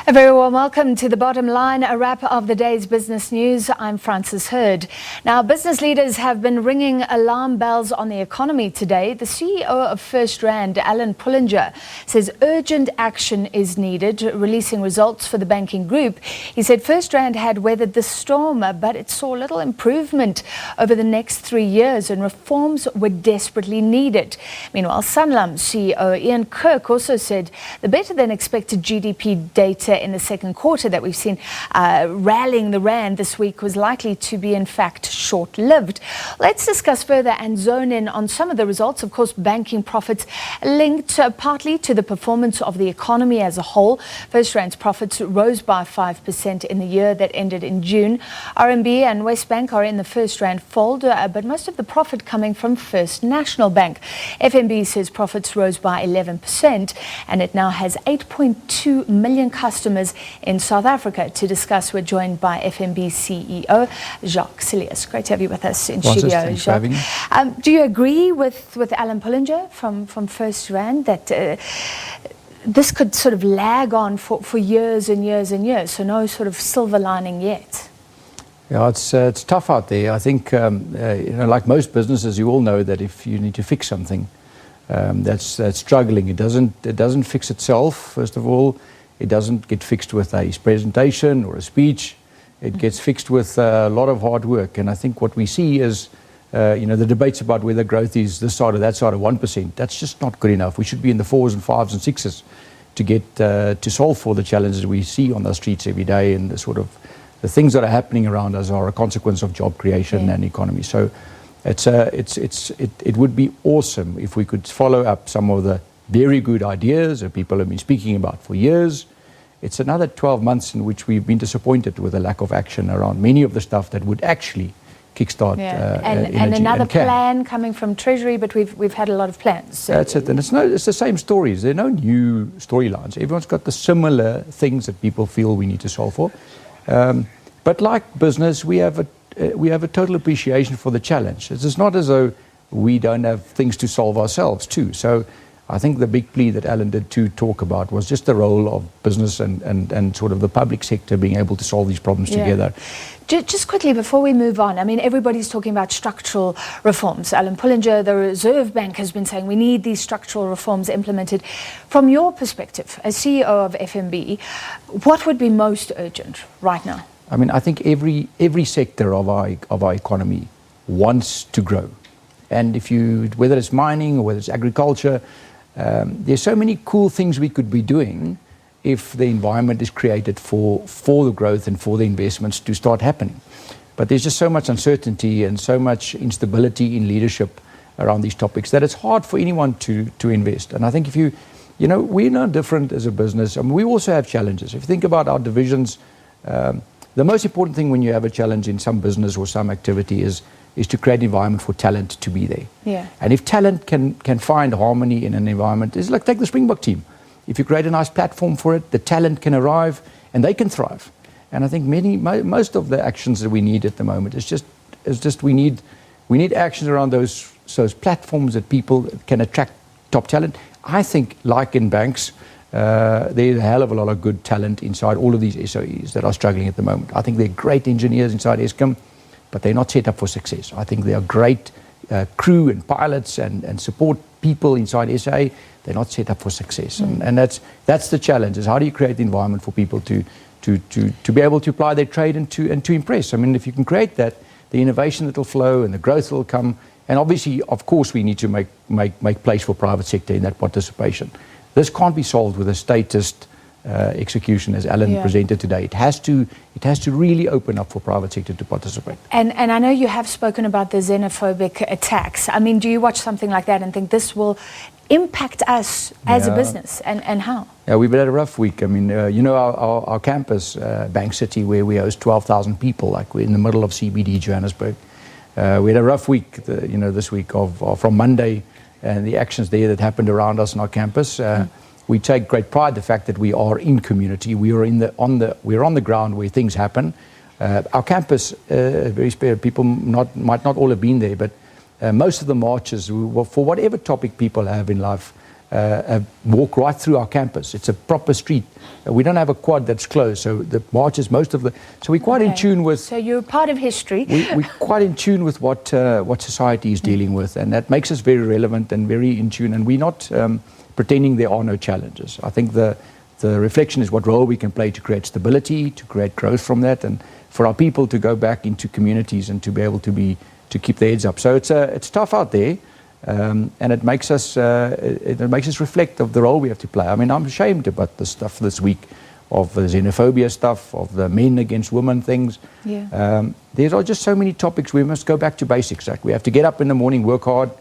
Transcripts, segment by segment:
A very warm welcome to The Bottom Line, a wrap of the day's business news. I'm Frances Hurd. Now, business leaders have been ringing alarm bells on the economy today. The CEO of FirstRand, Alan Pullinger, says urgent action is needed, releasing results for the banking group. He said FirstRand had weathered the storm, but it saw little improvement over the next 3 years and reforms were desperately needed. Meanwhile, Sanlam CEO Ian Kirk also said the better than expected GDP data in the second quarter that we've seen rallying the rand this week was likely to be in fact short-lived. Let's discuss further and zone in on some of the results. Of course, banking profits linked partly to the performance of the economy as a whole. FirstRand's profits rose by 5% in the year that ended in June. RMB and Westbank are in the FirstRand fold, but most of the profit coming from First National Bank. FNB says profits rose by 11% and it now has 8.2 million customers in South Africa. To discuss, we're joined by FNB CEO Jacques Celliers. Great to have you with us in studio, Jacques. Do you agree with Alan Pullinger from FirstRand that this could sort of lag on for years and years and years, so no sort of silver lining yet? Yeah, it's tough out there. I think, like most businesses, you all know that if you need to fix something that's struggling, it doesn't fix itself, first of all. It doesn't get fixed with a presentation or a speech. It gets fixed with a lot of hard work. And I think what we see is, the debates about whether growth is this side or that side of 1%. That's just not good enough. We should be in the 4s and 5s and 6s to get to solve for the challenges we see on the streets every day, and the things that are happening around us are a consequence of job creation and economy. So it would be awesome if we could follow up some of the very good ideas that people have been speaking about for years. It's another 12 months in which we've been disappointed with the lack of action around many of the stuff that would actually kickstart energy. And another plan coming from Treasury, but we've had a lot of plans. So that's it, and it's the same stories. There are no new storylines. Everyone's got the similar things that people feel we need to solve for. But like business, we have a total appreciation for the challenge. It's not as though we don't have things to solve ourselves too. So I think the big plea that Alan did to talk about was just the role of business and sort of the public sector being able to solve these problems together. Just quickly, before we move on, I mean, everybody's talking about structural reforms. Alan Pullinger, the Reserve Bank, has been saying we need these structural reforms implemented. From your perspective, as CEO of FNB, what would be most urgent right now? I mean, I think every sector of our economy wants to grow. And whether it's mining or whether it's agriculture, there's so many cool things we could be doing if the environment is created for the growth and for the investments to start happening. But there's just so much uncertainty and so much instability in leadership around these topics that it's hard for anyone to invest. And I think we're no different as a business. I mean, we also have challenges. If you think about our divisions, the most important thing when you have a challenge in some business or some activity is to create an environment for talent to be there. Yeah. And if talent can find harmony in an environment, it's like take the Springbok team. If you create a nice platform for it, the talent can arrive and they can thrive. And I think most of the actions that we need at the moment is just we need actions around those platforms that people can attract top talent. I think, like in banks, there's a hell of a lot of good talent inside all of these SOEs that are struggling at the moment. I think they're great engineers inside Eskom, but they're not set up for success. I think there are great crew and pilots and support people inside SA. They're not set up for success. And that's the challenge, is how do you create the environment for people to be able to apply their trade and to impress. I mean, if you can create that, the innovation that will flow and the growth will come. And obviously, of course, we need to make place for private sector in that participation. This can't be solved with a statist execution as Alan presented today. It has to really open up for private sector to participate. And I know you have spoken about the xenophobic attacks. I mean, do you watch something like that and think this will impact us as a business, and how? Yeah, we've had a rough week. I mean, our campus, Bank City, where we host 12,000 people, like we're in the middle of CBD Johannesburg. We had a rough week, this week from Monday, and the actions there that happened around us on our campus. We take great pride in the fact that we are in community. We are we're on the ground where things happen. Our campus, very spare people might not all have been there, but most of the marches, for whatever topic people have in life, walk right through our campus. It's a proper street. We don't have a quad that's closed, so the marches, so we're quite in tune with. So you're part of history. We're quite in tune with what society is dealing with, and that makes us very relevant and very in tune. And we're not pretending there are no challenges. I think the reflection is what role we can play to create stability, to create growth from that, and for our people to go back into communities and to be able to keep their heads up. So it's tough out there. And it makes us reflect of the role we have to play. I mean, I'm ashamed about the stuff this week of the xenophobia stuff, of the men against women things. Yeah. There are just so many topics. We must go back to basics. Like we have to get up in the morning, work hard.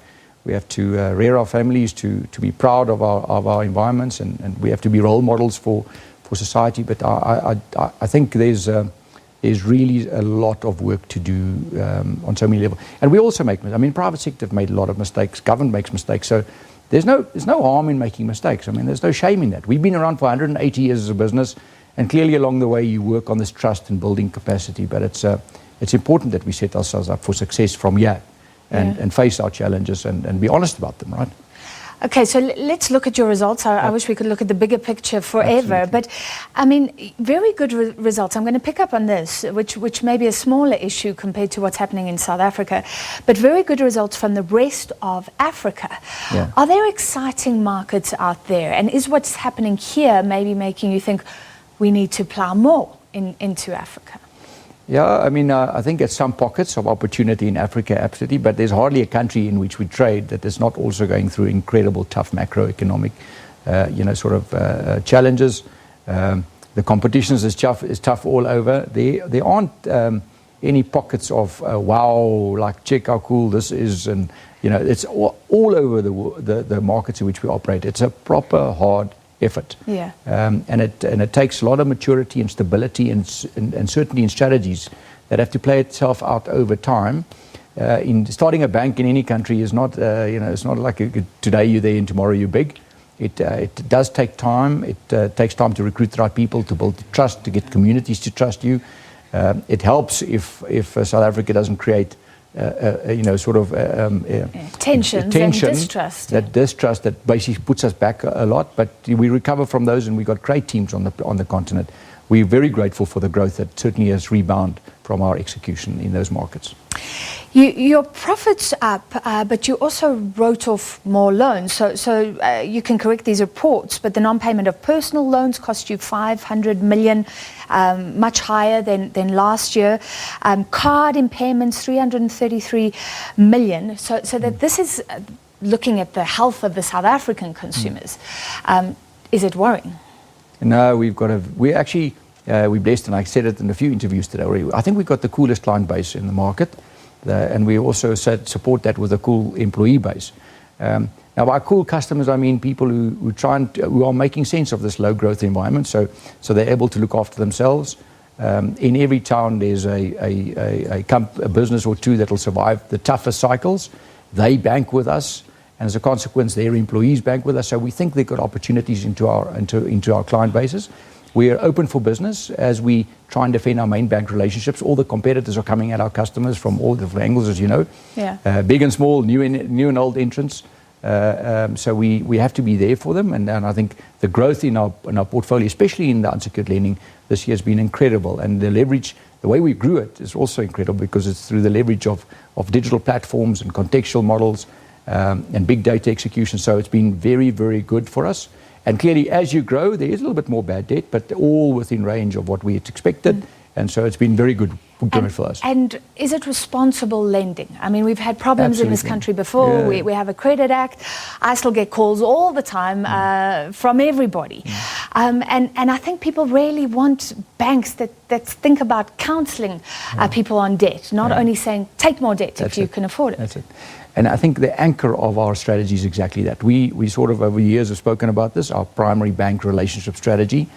We have to rear our families to be proud of our environments, and we have to be role models for society. But I think there's really a lot of work to do on so many levels. And we also make mistakes. I mean, private sector have made a lot of mistakes. Government makes mistakes. So there's no harm in making mistakes. I mean, there's no shame in that. We've been around for 180 years as a business, and clearly along the way you work on this trust and building capacity. But it's important that we set ourselves up for success from here and face our challenges and be honest about them, right? Okay, so let's look at your results. I wish we could look at the bigger picture forever. Absolutely. But, I mean, very good results. I'm going to pick up on this, which may be a smaller issue compared to what's happening in South Africa, but very good results from the rest of Africa. Yeah. Are there exciting markets out there? And is what's happening here maybe making you think we need to plough more into Africa? Yeah, I mean, I think there's some pockets of opportunity in Africa, absolutely, but there's hardly a country in which we trade that is not also going through incredible tough macroeconomic, challenges. The competition is tough all over. There aren't any pockets of wow, like check how cool this is, and it's all over the markets in which we operate. It's a proper hard effort. Yeah. And it takes a lot of maturity and stability and certainty in strategies that have to play itself out over time. In starting a bank in any country is not, it's not like today you're there and tomorrow you're big. It does take time. It takes time to recruit the right people, to build trust, to get communities to trust you. It helps if South Africa doesn't create tension and distrust. That distrust that basically puts us back a lot, but we recover from those, and we've got great teams on the continent. We're very grateful for the growth that certainly has rebounded from our execution in those markets. Your profits up, but you also wrote off more loans. So you can correct these reports, but the non-payment of personal loans cost you 500 million, much higher than last year. Card impairments, 333 million. So that this is looking at the health of the South African consumers. Is it worrying? No, we're blessed, and I said it in a few interviews today already. I think we've got the coolest client base in the market. And we also support that with a cool employee base. Now, by cool customers, I mean people who are making sense of this low growth environment, so they're able to look after themselves. In every town, there's a business or two that will survive the toughest cycles. They bank with us, and as a consequence, their employees bank with us. So we think they've got opportunities into our client bases. We are open for business as we try and defend our main bank relationships. All the competitors are coming at our customers from all different angles, as you know. Yeah. Big and small, new and old entrants. So we have to be there for them. And I think the growth in our portfolio, especially in the unsecured lending this year, has been incredible. And the leverage, the way we grew it, is also incredible because it's through the leverage of digital platforms and contextual models and big data execution. So it's been very, very good for us. And clearly, as you grow, there is a little bit more bad debt, but all within range of what we had expected. And so it's been very good for us. And is it responsible lending? I mean, we've had problems in this country before. Yeah. We have a credit act. I still get calls all the time from everybody. And I think people really want banks that think about counseling people on debt, not only saying, take more debt if you can afford it. That's it. And I think the anchor of our strategy is exactly that. We sort of over years have spoken about this, our primary bank relationship strategy.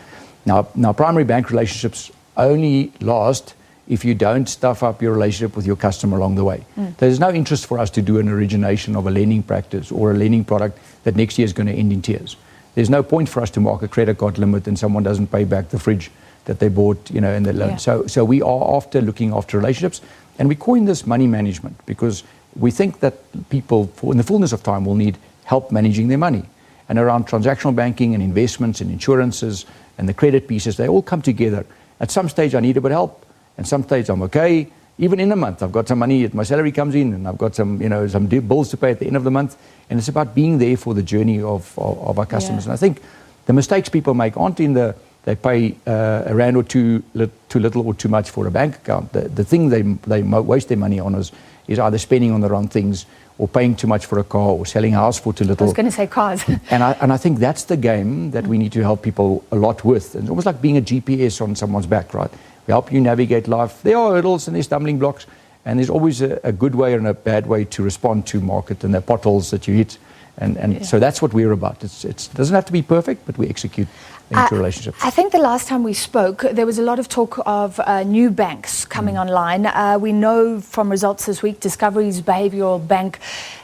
Now primary bank relationships only last if you don't stuff up your relationship with your customer along the way. There's no interest for us to do an origination of a lending practice or a lending product that next year is going to end in tears. There's no point for us to mark a credit card limit and someone doesn't pay back the fridge that they bought, in the loan. Yeah. So we are looking after relationships, and we coined this money management because we think that people, in the fullness of time, will need help managing their money. and around transactional banking and investments and insurances and the credit pieces, they all come together. At some stage I need a bit of help, and some stage I'm okay. Even in a month, I've got some money, my salary comes in, and I've got some, some bills to pay at the end of the month. And it's about being there for the journey of our customers. And I think the mistakes people make aren't in they pay a rand or two too little or too much for a bank account. The thing they waste their money on is either spending on the wrong things, or paying too much for a car, or selling a house for too little. I was going to say cars. and I think that's the game that we need to help people a lot with. And it's almost like being a GPS on someone's back, right? We help you navigate life. There are hurdles and there's stumbling blocks, and there's always a good way and a bad way to respond to market and the potholes that you hit. And so that's what we're about. It doesn't have to be perfect, but we execute into relationships. I think the last time we spoke, there was a lot of talk of new banks coming online. We know from results this week, Discovery's behavioral bank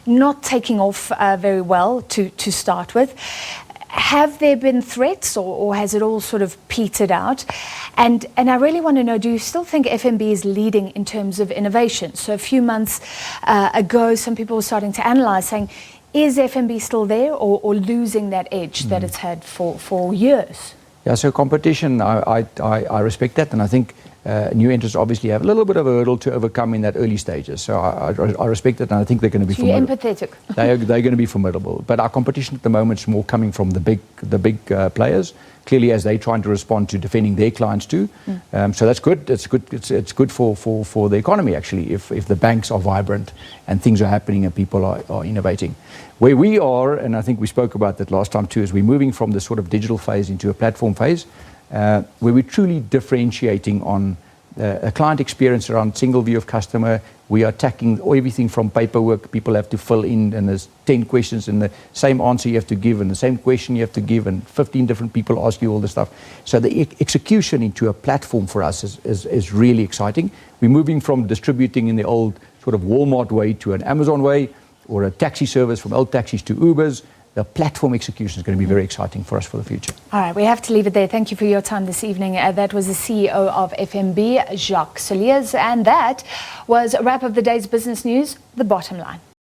not taking off very well to start with. Have there been threats, or has it all sort of petered out? And I really want to know, do you still think FNB is leading in terms of innovation? So a few months ago, some people were starting to analyze, saying, is FNB still there, or losing that edge that it's had for years? Yeah, so competition, I respect that, and I think new entrants obviously have a little bit of a hurdle to overcome in that early stages. So I respect it, and I think they're going to be formidable. You're empathetic. They're going to be formidable. But our competition at the moment is more coming from the big players, clearly, as they're trying to respond to defending their clients too. So that's good. It's good for the economy, actually, if the banks are vibrant and things are happening and people are innovating. Where we are, and I think we spoke about that last time too, is we're moving from this sort of digital phase into a platform phase, where we're truly differentiating on a client experience around single view of customer. We are tackling everything from paperwork people have to fill in, and there's 10 questions and the same answer you have to give, and the same question you have to give, and 15 different people ask you all this stuff. So the execution into a platform for us is really exciting. We're moving from distributing in the old sort of Walmart way to an Amazon way, or a taxi service from old taxis to Ubers. The platform execution is going to be very exciting for us for the future. All right, we have to leave it there. Thank you for your time this evening. That was the CEO of FNB, Jacques Celliers, and that was a wrap of the day's business news, The Bottom Line.